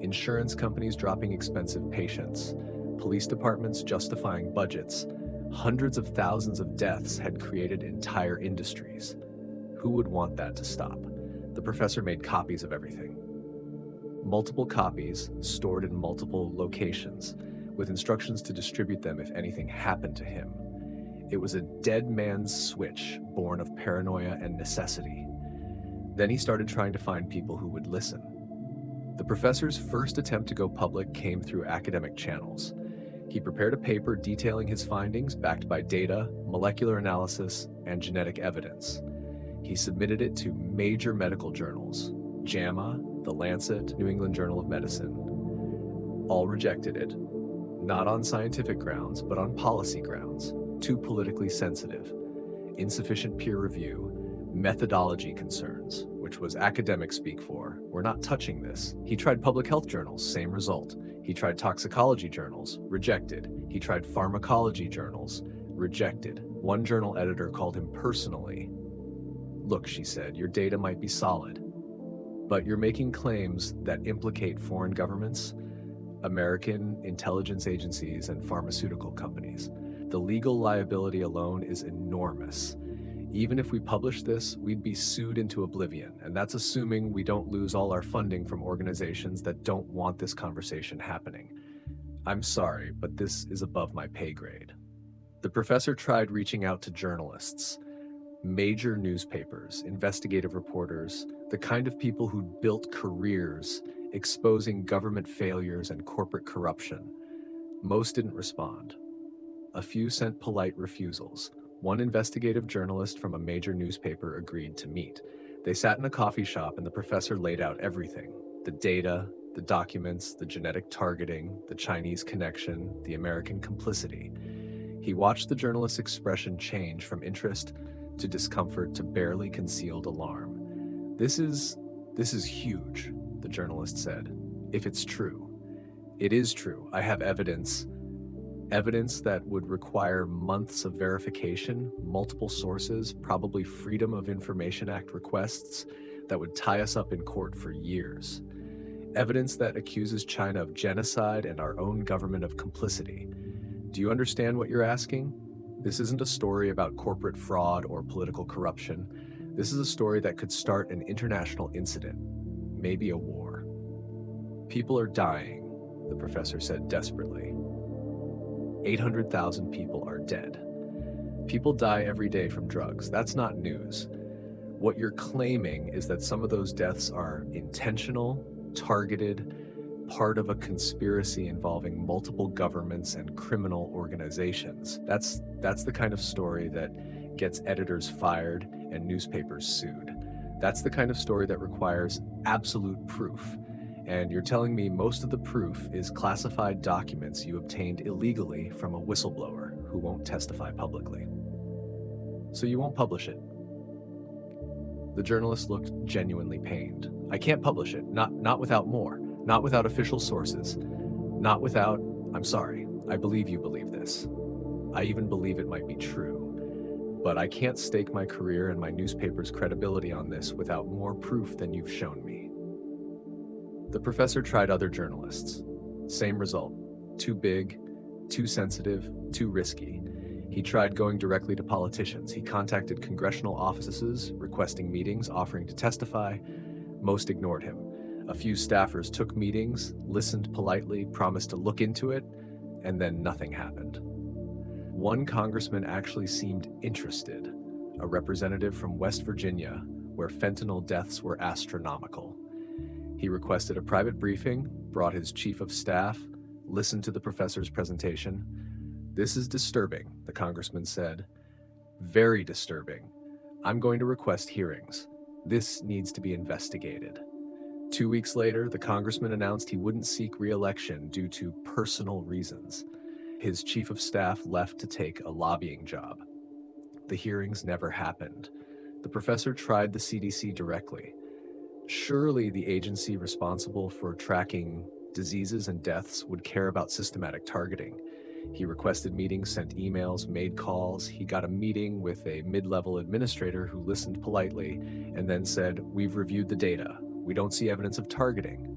insurance companies dropping expensive patients, police departments justifying budgets. Hundreds of thousands of deaths had created entire industries. Who would want that to stop? The professor made copies of everything. Multiple copies stored in multiple locations, with instructions to distribute them if anything happened to him. It was a dead man's switch, born of paranoia and necessity. Then he started trying to find people who would listen. The professor's first attempt to go public came through academic channels. He prepared a paper detailing his findings backed by data, molecular analysis, and genetic evidence. He submitted it to major medical journals, JAMA, The Lancet, New England Journal of Medicine. All rejected it, not on scientific grounds, but on policy grounds. Too politically sensitive, insufficient peer review, methodology concerns, which was academic speak for. We're not touching this. He tried public health journals, same result. He tried toxicology journals, rejected. He tried pharmacology journals, rejected. One journal editor called him personally. Look, she said, your data might be solid, but you're making claims that implicate foreign governments, American intelligence agencies, and pharmaceutical companies. The legal liability alone is enormous. Even if we publish this, we'd be sued into oblivion, and that's assuming we don't lose all our funding from organizations that don't want this conversation happening. I'm sorry, but this is above my pay grade. The professor tried reaching out to journalists, major newspapers, investigative reporters, the kind of people who'd built careers exposing government failures and corporate corruption. Most didn't respond. A few sent polite refusals. One investigative journalist from a major newspaper agreed to meet. They sat in a coffee shop and the professor laid out everything: the data, the documents, the genetic targeting, the Chinese connection, the American complicity. He watched the journalist's expression change from interest to discomfort to barely concealed alarm. This is huge, the journalist said. If it's true. It is true. I have evidence that would require months of verification, multiple sources, probably Freedom of Information Act requests that would tie us up in court for years. Evidence that accuses China of genocide and our own government of complicity. Do you understand what you're asking? This isn't a story about corporate fraud or political corruption. This is a story that could start an international incident, maybe a war. People are dying, the professor said desperately. 800,000 people are dead. People die every day from drugs. That's not news. What you're claiming is that some of those deaths are intentional, targeted, part of a conspiracy involving multiple governments and criminal organizations. That's the kind of story that gets editors fired and newspapers sued. That's the kind of story that requires absolute proof. And you're telling me most of the proof is classified documents you obtained illegally from a whistleblower who won't testify publicly. So you won't publish it. The journalist looked genuinely pained. I can't publish it, not without more, not without official sources, not without, I'm sorry, I believe you believe this. I even believe it might be true. But I can't stake my career and my newspaper's credibility on this without more proof than you've shown me. The professor tried other journalists. Same result. Too big, too sensitive, too risky. He tried going directly to politicians. He contacted congressional offices, requesting meetings, offering to testify. Most ignored him. A few staffers took meetings, listened politely, promised to look into it, and then nothing happened. One congressman actually seemed interested, a representative from West Virginia, where fentanyl deaths were astronomical. He requested a private briefing, brought his chief of staff, listened to the professor's presentation. This is disturbing, the congressman said. Very disturbing. I'm going to request hearings. This needs to be investigated. 2 weeks later, the congressman announced he wouldn't seek re-election due to personal reasons. His chief of staff left to take a lobbying job. The hearings never happened. The professor tried the CDC directly. Surely the agency responsible for tracking diseases and deaths would care about systematic targeting. He requested meetings, sent emails, made calls. He got a meeting with a mid-level administrator who listened politely and then said, "We've reviewed the data. We don't see evidence of targeting."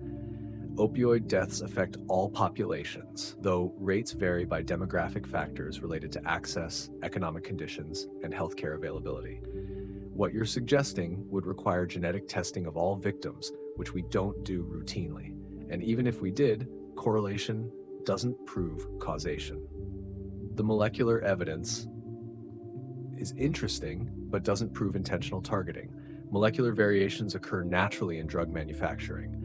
Opioid deaths affect all populations, though rates vary by demographic factors related to access, economic conditions, and healthcare availability. What you're suggesting would require genetic testing of all victims, which we don't do routinely. And even if we did, correlation doesn't prove causation. The molecular evidence is interesting, but doesn't prove intentional targeting. Molecular variations occur naturally in drug manufacturing.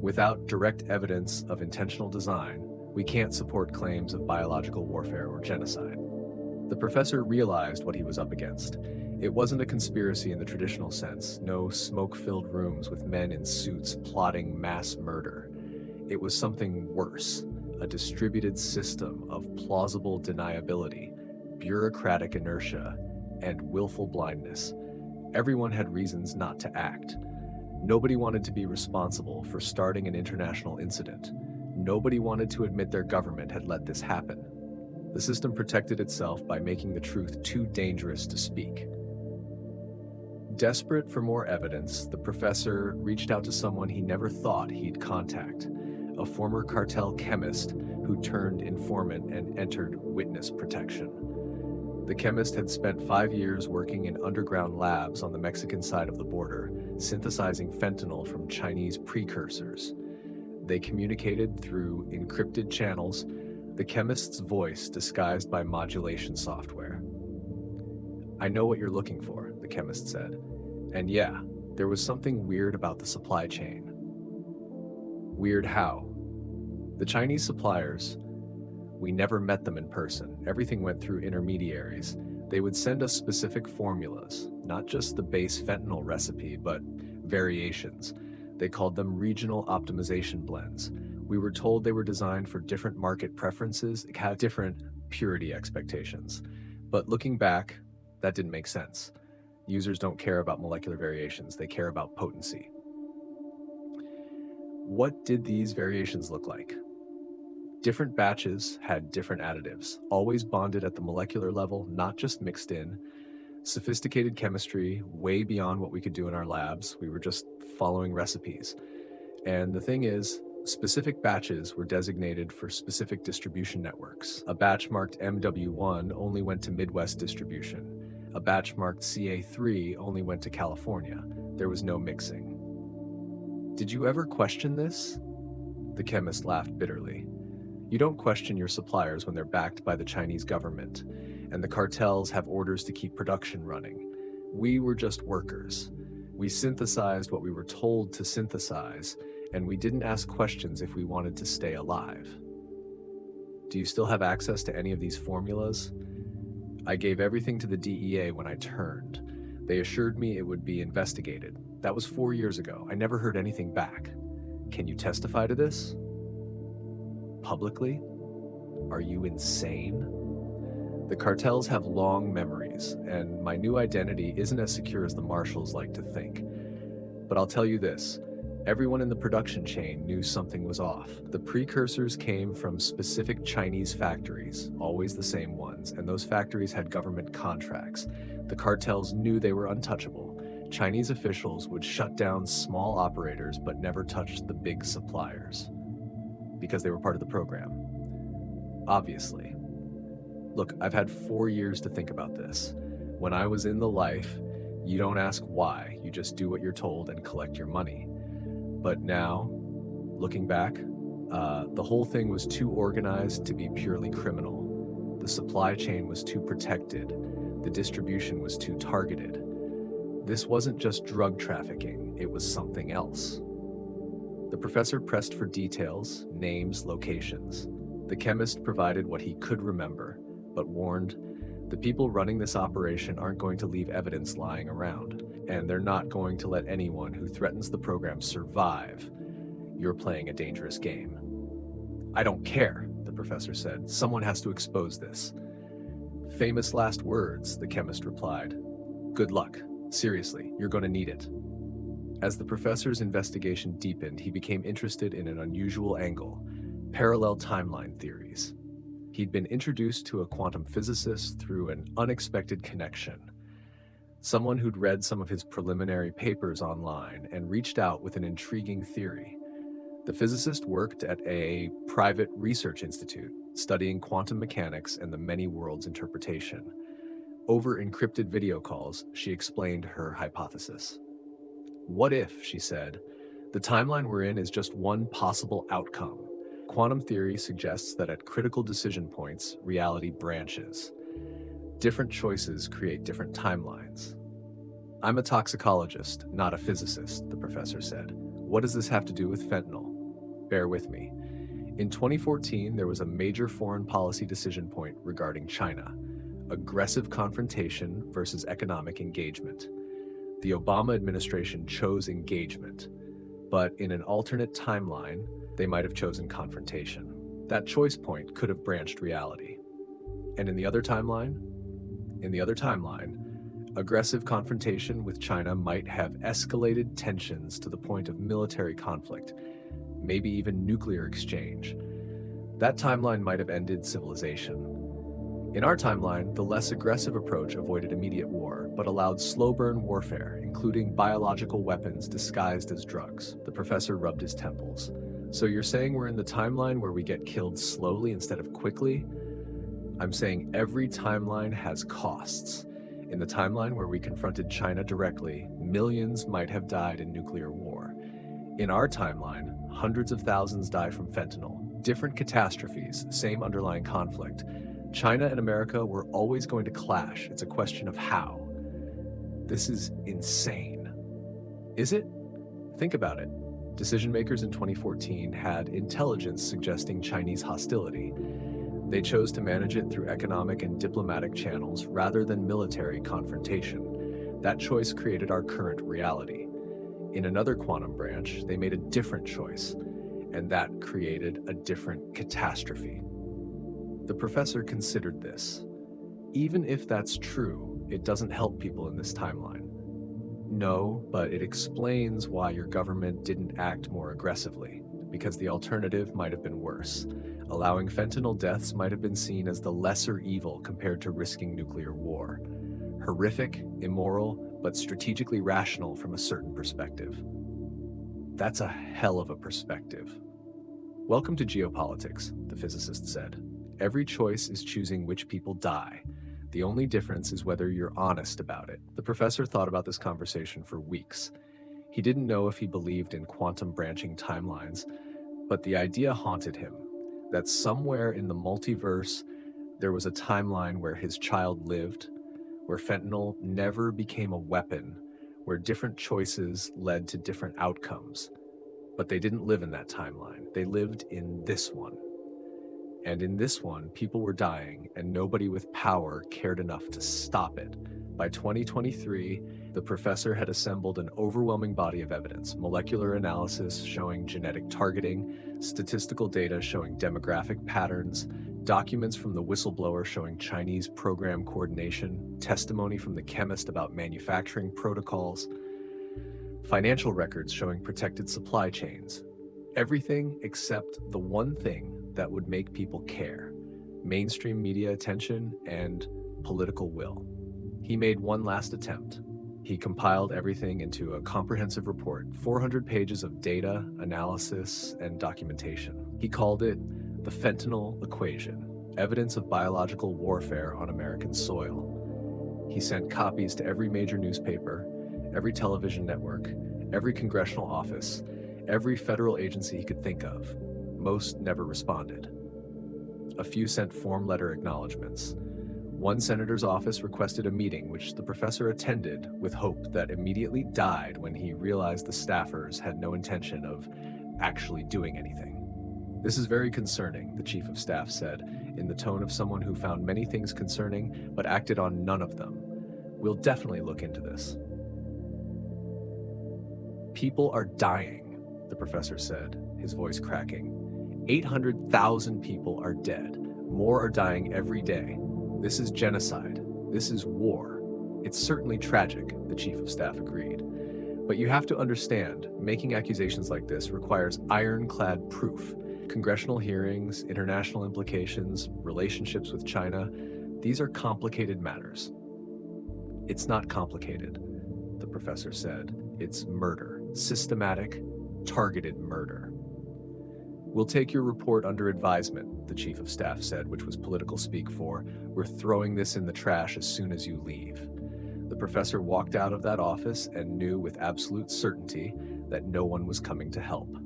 Without direct evidence of intentional design, we can't support claims of biological warfare or genocide. The professor realized what he was up against. It wasn't a conspiracy in the traditional sense, no smoke-filled rooms with men in suits plotting mass murder. It was something worse, a distributed system of plausible deniability, bureaucratic inertia, and willful blindness. Everyone had reasons not to act. Nobody wanted to be responsible for starting an international incident. Nobody wanted to admit their government had let this happen. The system protected itself by making the truth too dangerous to speak. Desperate for more evidence, the professor reached out to someone he never thought he'd contact, a former cartel chemist who turned informant and entered witness protection. The chemist had spent 5 years working in underground labs on the Mexican side of the border, synthesizing fentanyl from Chinese precursors. They communicated through encrypted channels, the chemist's voice disguised by modulation software. "I know what you're looking for," the chemist said. And yeah, there was something weird about the supply chain. Weird how? The Chinese suppliers, we never met them in person. Everything went through intermediaries. They would send us specific formulas, not just the base fentanyl recipe, but variations. They called them regional optimization blends. We were told they were designed for different market preferences, had different purity expectations. But looking back, that didn't make sense. Users don't care about molecular variations, they care about potency. What did these variations look like? Different batches had different additives, always bonded at the molecular level, not just mixed in. Sophisticated chemistry, way beyond what we could do in our labs. We were just following recipes. And the thing is, specific batches were designated for specific distribution networks. A batch marked MW1 only went to Midwest distribution. A batch marked CA3 only went to California. There was no mixing. Did you ever question this? The chemist laughed bitterly. You don't question your suppliers when they're backed by the Chinese government, and the cartels have orders to keep production running. We were just workers. We synthesized what we were told to synthesize, and we didn't ask questions if we wanted to stay alive. Do you still have access to any of these formulas? I gave everything to the DEA when I turned. They assured me it would be investigated. That was 4 years ago. I never heard anything back. Can you testify to this? Publicly? Are you insane? The cartels have long memories, and my new identity isn't as secure as the marshals like to think. But I'll tell you this, everyone in the production chain knew something was off. The precursors came from specific Chinese factories, always the same ones, and those factories had government contracts. The cartels knew they were untouchable. Chinese officials would shut down small operators but never touched the big suppliers, because they were part of the program. Obviously. Look, I've had 4 years to think about this. When I was in the life, you don't ask why, you just do what you're told and collect your money. But now, looking back, the whole thing was too organized to be purely criminal. The supply chain was too protected. The distribution was too targeted. This wasn't just drug trafficking, it was something else. The professor pressed for details, names, locations. The chemist provided what he could remember, but warned, the people running this operation aren't going to leave evidence lying around, and they're not going to let anyone who threatens the program survive. You're playing a dangerous game. I don't care, the professor said. Someone has to expose this. Famous last words, the chemist replied. Good luck. Seriously, you're going to need it. As the professor's investigation deepened, he became interested in an unusual angle, parallel timeline theories. He'd been introduced to a quantum physicist through an unexpected connection, someone who'd read some of his preliminary papers online and reached out with an intriguing theory. The physicist worked at a private research institute, studying quantum mechanics and the many worlds interpretation. Over encrypted video calls, she explained her hypothesis. What if, she said, the timeline we're in is just one possible outcome? Quantum theory suggests that at critical decision points, reality branches. Different choices create different timelines. I'm a toxicologist, not a physicist, the professor said. What does this have to do with fentanyl? bear with me. In 2014, there was a major foreign policy decision point regarding China: aggressive confrontation versus economic engagement. The Obama administration chose engagement, but in an alternate timeline, they might have chosen confrontation. That choice point could have branched reality. And in the other timeline, aggressive confrontation with China might have escalated tensions to the point of military conflict, maybe even nuclear exchange. That timeline might have ended civilization. In our timeline, the less aggressive approach avoided immediate war, but allowed slow-burn warfare, including biological weapons disguised as drugs. The professor rubbed his temples. So you're saying we're in the timeline where we get killed slowly instead of quickly? I'm saying every timeline has costs. In the timeline where we confronted China directly, millions might have died in nuclear war. In our timeline, hundreds of thousands die from fentanyl. Different catastrophes, same underlying conflict. China and America were always going to clash. It's a question of how. This is insane. Is it? Think about it. Decision makers in 2014 had intelligence suggesting Chinese hostility. They chose to manage it through economic and diplomatic channels rather than military confrontation. That choice created our current reality. In another quantum branch, they made a different choice, and that created a different catastrophe. The professor considered this. Even if that's true, it doesn't help people in this timeline. No, but it explains why your government didn't act more aggressively, because the alternative might have been worse. Allowing fentanyl deaths might have been seen as the lesser evil compared to risking nuclear war. Horrific, immoral, but strategically rational from a certain perspective. That's a hell of a perspective. Welcome to geopolitics, the physicist said. Every choice is choosing which people die. The only difference is whether you're honest about it. The professor thought about this conversation for weeks. He didn't know if he believed in quantum branching timelines, but the idea haunted him, that somewhere in the multiverse, there was a timeline where his child lived, where fentanyl never became a weapon, where different choices led to different outcomes. But they didn't live in that timeline. They lived in this one. And in this one, people were dying, and nobody with power cared enough to stop it. By 2023, the professor had assembled an overwhelming body of evidence: molecular analysis showing genetic targeting, statistical data showing demographic patterns, documents from the whistleblower showing Chinese program coordination, testimony from the chemist about manufacturing protocols, financial records showing protected supply chains. Everything except the one thing that would make people care: mainstream media attention and political will. He made one last attempt. He compiled everything into a comprehensive report, 400 pages of data, analysis, and documentation. He called it the Fentanyl Equation: Evidence of Biological Warfare on American Soil. He sent copies to every major newspaper, every television network, every congressional office, every federal agency he could think of. Most never responded. A few sent form letter acknowledgments. One senator's office requested a meeting, which the professor attended with hope that immediately died when he realized the staffers had no intention of actually doing anything. "This is very concerning," the chief of staff said, in the tone of someone who found many things concerning but acted on none of them. "We'll definitely look into this." "People are dying," the professor said, his voice cracking. 800,000 people are dead. More are dying every day. This is genocide. This is war. It's certainly tragic, the chief of staff agreed. But you have to understand, making accusations like this requires ironclad proof. Congressional hearings, international implications, relationships with China, these are complicated matters. "It's not complicated," the professor said. "It's murder. Systematic, targeted murder." "We'll take your report under advisement," the chief of staff said, which was political speak for, "we're throwing this in the trash as soon as you leave." The professor walked out of that office and knew with absolute certainty that no one was coming to help.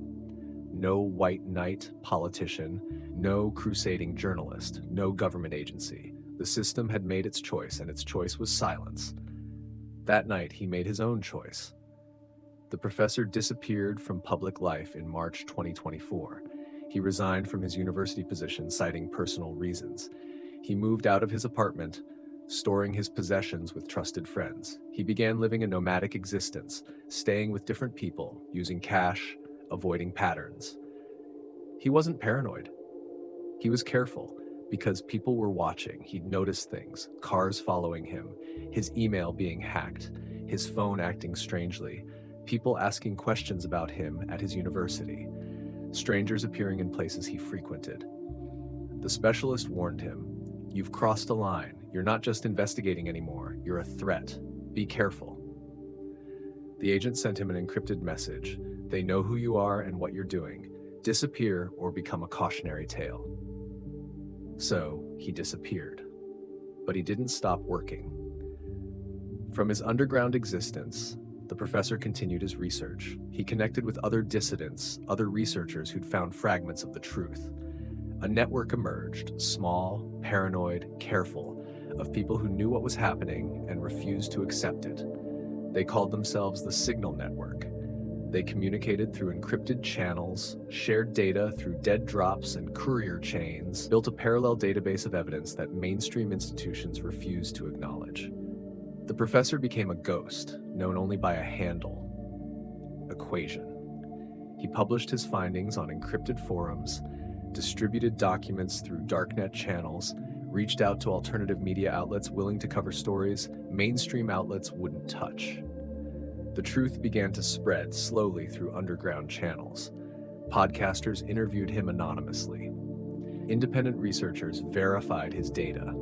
No white knight politician, no crusading journalist, no government agency. The system had made its choice, and its choice was silence. That night, he made his own choice. The professor disappeared from public life in March 2024. He resigned from his university position, citing personal reasons. He moved out of his apartment, storing his possessions with trusted friends. He began living a nomadic existence, staying with different people, using cash, avoiding patterns. He wasn't paranoid. He was careful because people were watching. He'd notice things, cars following him, his email being hacked, his phone acting strangely, people asking questions about him at his university, strangers appearing in places he frequented. The specialist warned him, "You've crossed a line. You're not just investigating anymore. You're a threat. Be careful." The agent sent him an encrypted message. "They know who you are and what you're doing. Disappear or become a cautionary tale." So he disappeared. But he didn't stop working. From his underground existence, the professor continued his research. He connected with other dissidents, other researchers who'd found fragments of the truth. A network emerged, small, paranoid, careful, of people who knew what was happening and refused to accept it. They called themselves the Signal Network. They communicated through encrypted channels, shared data through dead drops and courier chains, built a parallel database of evidence that mainstream institutions refused to acknowledge. The professor became a ghost, known only by a handle: Equation. He published his findings on encrypted forums, distributed documents through darknet channels, reached out to alternative media outlets willing to cover stories mainstream outlets wouldn't touch. The truth began to spread slowly through underground channels. Podcasters interviewed him anonymously. Independent researchers verified his data.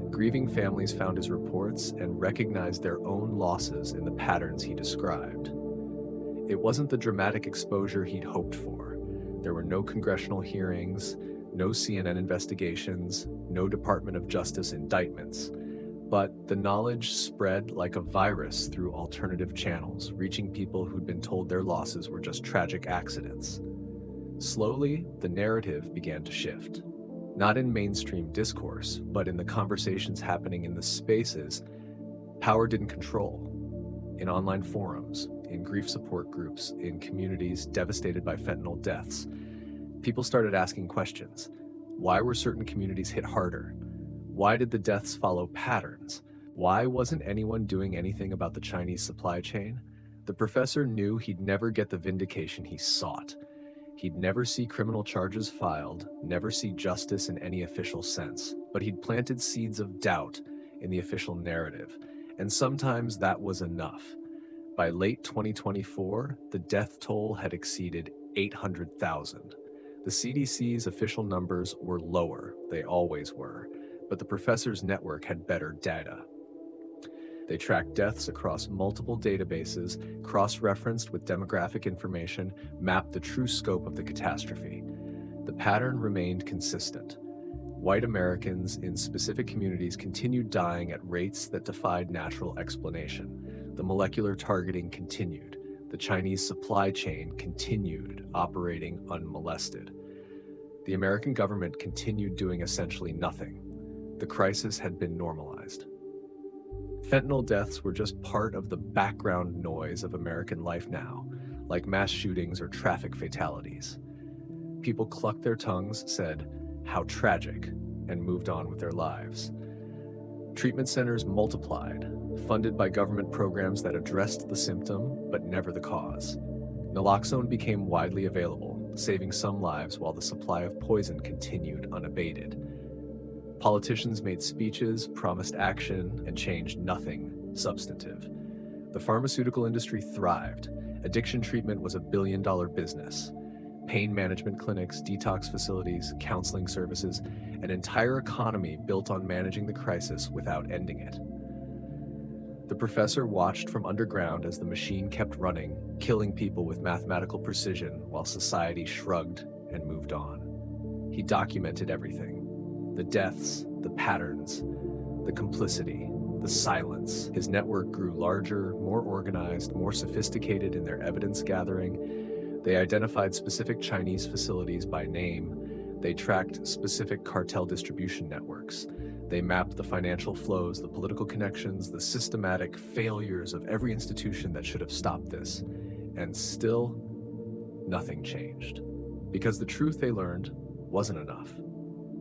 Grieving families found his reports and recognized their own losses in the patterns he described. It wasn't the dramatic exposure he'd hoped for. There were no congressional hearings, no CNN investigations, no Department of Justice indictments. But the knowledge spread like a virus through alternative channels, reaching people who'd been told their losses were just tragic accidents. Slowly, the narrative began to shift. Not in mainstream discourse, but in the conversations happening in the spaces power didn't control. In online forums, in grief support groups, in communities devastated by fentanyl deaths, people started asking questions. Why were certain communities hit harder? Why did the deaths follow patterns? Why wasn't anyone doing anything about the Chinese supply chain? The professor knew he'd never get the vindication he sought. He'd never see criminal charges filed, never see justice in any official sense, but he'd planted seeds of doubt in the official narrative, and sometimes that was enough. By late 2024, the death toll had exceeded 800,000. The CDC's official numbers were lower, they always were, but the professor's network had better data. They tracked deaths across multiple databases, cross-referenced with demographic information, mapped the true scope of the catastrophe. The pattern remained consistent. White Americans in specific communities continued dying at rates that defied natural explanation. The molecular targeting continued. The Chinese supply chain continued operating unmolested. The American government continued doing essentially nothing. The crisis had been normalized. Fentanyl deaths were just part of the background noise of American life now, like mass shootings or traffic fatalities. People clucked their tongues, said, "How tragic," and moved on with their lives. Treatment centers multiplied, funded by government programs that addressed the symptom but never the cause. Naloxone became widely available, saving some lives while the supply of poison continued unabated. Politicians made speeches, promised action, and changed nothing substantive. The pharmaceutical industry thrived. Addiction treatment was a billion-dollar business. Pain management clinics, detox facilities, counseling services, an entire economy built on managing the crisis without ending it. The professor watched from underground as the machine kept running, killing people with mathematical precision while society shrugged and moved on. He documented everything. The deaths, the patterns, the complicity, the silence. His network grew larger, more organized, more sophisticated in their evidence gathering. They identified specific Chinese facilities by name. They tracked specific cartel distribution networks. They mapped the financial flows, the political connections, the systematic failures of every institution that should have stopped this. And still, nothing changed. Because the truth they learned wasn't enough.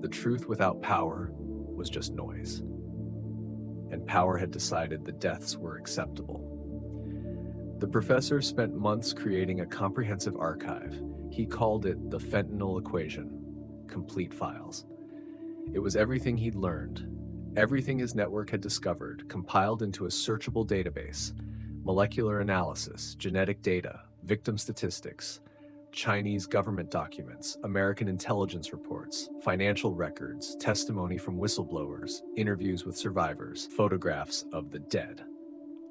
The truth without power was just noise. And power had decided the deaths were acceptable. The professor spent months creating a comprehensive archive. He called it the Fentanyl equation, complete files. It was everything he'd learned, everything his network had discovered, compiled into a searchable database: molecular analysis, genetic data, victim statistics, Chinese government documents, American intelligence reports, financial records, testimony from whistleblowers, interviews with survivors, photographs of the dead.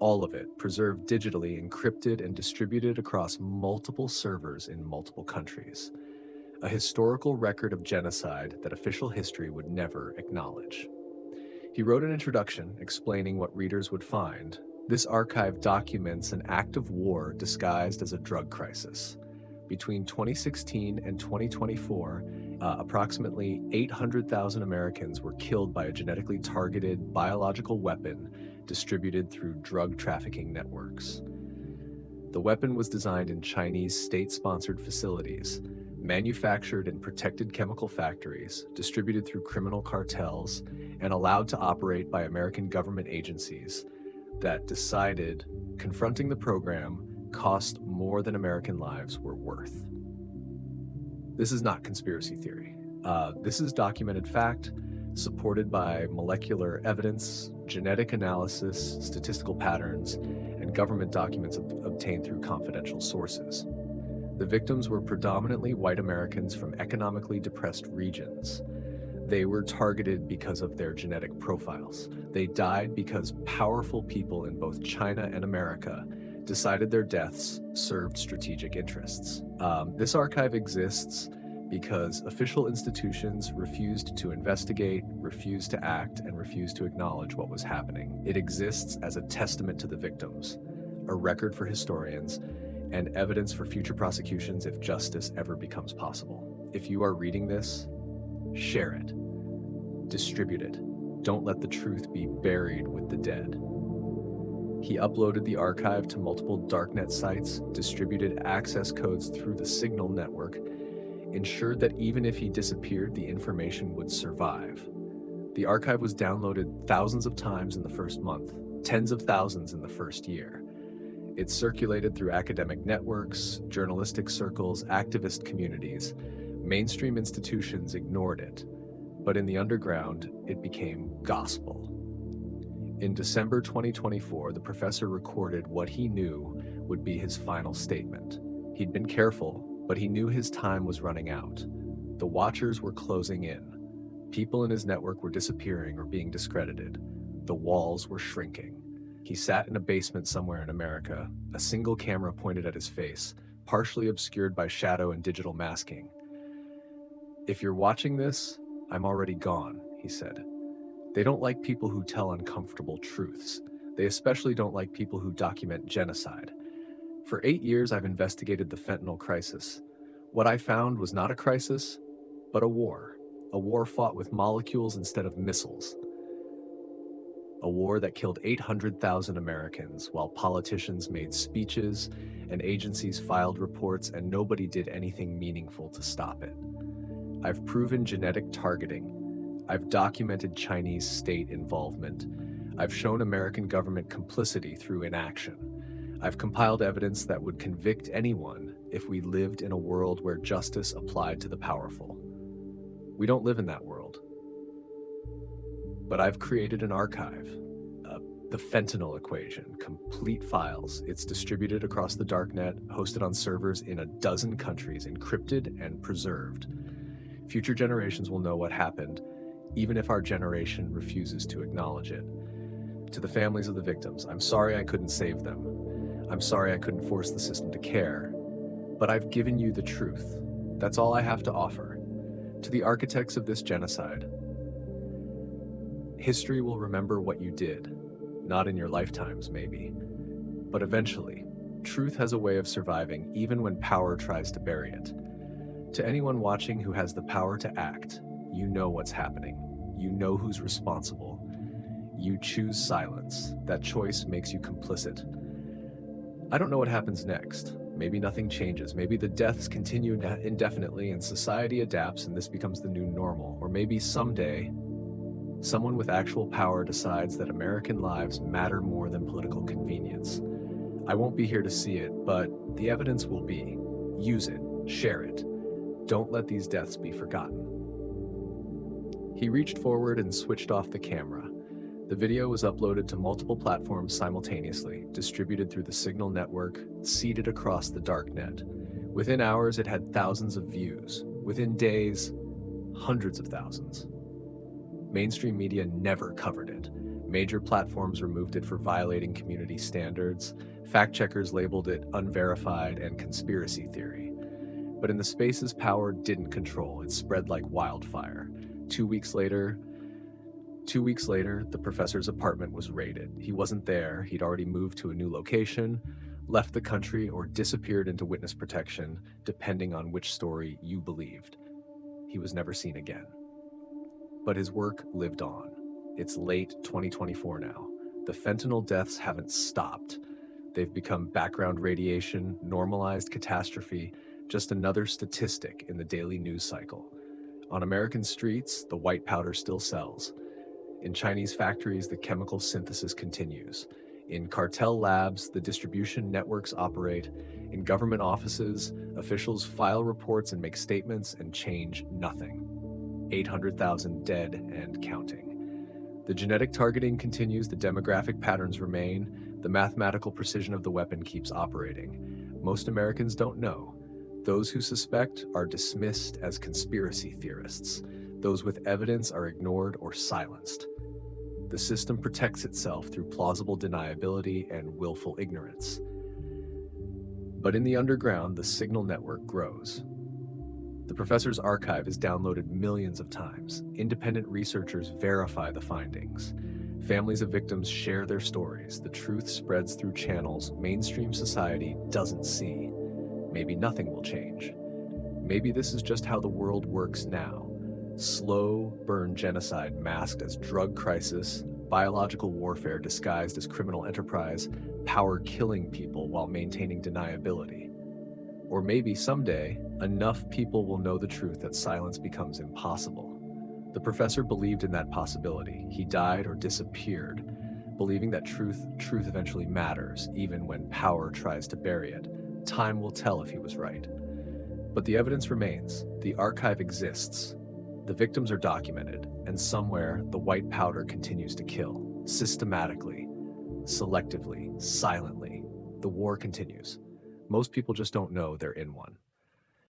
All of it preserved digitally, encrypted, and distributed across multiple servers in multiple countries. A historical record of genocide that official history would never acknowledge. He wrote an introduction explaining what readers would find. This archive documents an act of war disguised as a drug crisis. Between 2016 and 2024, approximately 800,000 Americans were killed by a genetically targeted biological weapon distributed through drug trafficking networks. The weapon was designed in Chinese state-sponsored facilities, manufactured in protected chemical factories, distributed through criminal cartels, and allowed to operate by American government agencies that decided confronting the program cost more than American lives were worth. This is not conspiracy theory. This is documented fact, supported by molecular evidence, genetic analysis, statistical patterns, and government documents obtained through confidential sources. The victims were predominantly white Americans from economically depressed regions. They were targeted because of their genetic profiles. They died because powerful people in both China and America decided their deaths served strategic interests. This archive exists because official institutions refused to investigate, refused to act, and refused to acknowledge what was happening. It exists as a testament to the victims, a record for historians, and evidence for future prosecutions if justice ever becomes possible. If you are reading this, share it. Distribute it. Don't let the truth be buried with the dead. He uploaded the archive to multiple darknet sites, distributed access codes through the Signal network, ensured that even if he disappeared, the information would survive. The archive was downloaded thousands of times in the first month, tens of thousands in the first year. It circulated through academic networks, journalistic circles, activist communities. Mainstream institutions ignored it, but in the underground, it became gospel. In December 2024, the professor recorded what he knew would be his final statement. He'd been careful, but he knew his time was running out. The watchers were closing in. People in his network were disappearing or being discredited. The walls were shrinking. He sat in a basement somewhere in America, a single camera pointed at his face, partially obscured by shadow and digital masking. "If you're watching this, I'm already gone," he said. "They don't like people who tell uncomfortable truths. They especially don't like people who document genocide. For 8 years, I've investigated the fentanyl crisis. What I found was not a crisis, but a war fought with molecules instead of missiles. A war that killed 800,000 Americans while politicians made speeches and agencies filed reports and nobody did anything meaningful to stop it. I've proven genetic targeting. I've documented Chinese state involvement. I've shown American government complicity through inaction. I've compiled evidence that would convict anyone if we lived in a world where justice applied to the powerful. We don't live in that world. But I've created an archive, the Fentanyl equation, complete files. It's distributed across the darknet, hosted on servers in a dozen countries, encrypted and preserved. Future generations will know what happened, even if our generation refuses to acknowledge it. To the families of the victims, I'm sorry I couldn't save them. I'm sorry I couldn't force the system to care. But I've given you the truth. That's all I have to offer. To the architects of this genocide, history will remember what you did. Not in your lifetimes, maybe. But eventually, truth has a way of surviving even when power tries to bury it. To anyone watching who has the power to act, you know what's happening. You know who's responsible. You choose silence. That choice makes you complicit. I don't know what happens next. Maybe nothing changes. Maybe the deaths continue indefinitely and society adapts and this becomes the new normal. Or maybe someday, someone with actual power decides that American lives matter more than political convenience. I won't be here to see it, but the evidence will be. Use it, share it. Don't let these deaths be forgotten. He reached forward and switched off the camera. The video was uploaded to multiple platforms simultaneously, distributed through the Signal network, seeded across the darknet. Within hours, it had thousands of views. Within days, hundreds of thousands. Mainstream media never covered it. Major platforms removed it for violating community standards. Fact-checkers labeled it unverified and conspiracy theory. But in the spaces power didn't control, it spread like wildfire. 2 weeks later, the professor's apartment was raided. He wasn't there, he'd already moved to a new location, left the country, or disappeared into witness protection, depending on which story you believed. He was never seen again. But his work lived on. It's late 2024 now. The fentanyl deaths haven't stopped. They've become background radiation, normalized catastrophe, just another statistic in the daily news cycle. On American streets, the white powder still sells. In Chinese factories, the chemical synthesis continues. In cartel labs, the distribution networks operate. In government offices, officials file reports and make statements and change nothing. 800,000 dead and counting. The genetic targeting continues, the demographic patterns remain, the mathematical precision of the weapon keeps operating. Most Americans don't know. Those who suspect are dismissed as conspiracy theorists. Those with evidence are ignored or silenced. The system protects itself through plausible deniability and willful ignorance. But in the underground, the Signal network grows. The professor's archive is downloaded millions of times. Independent researchers verify the findings. Families of victims share their stories. The truth spreads through channels mainstream society doesn't see. Maybe nothing will change. Maybe this is just how the world works now. Slow burn genocide masked as drug crisis, biological warfare disguised as criminal enterprise, power killing people while maintaining deniability. Or maybe someday, enough people will know the truth that silence becomes impossible. The professor believed in that possibility. He died or disappeared, believing that truth eventually matters, even when power tries to bury it. Time will tell if he was right. But the evidence remains. The archive exists. The victims are documented, and somewhere the white powder continues to kill, systematically, selectively, silently. The war continues. Most people just don't know they're in one.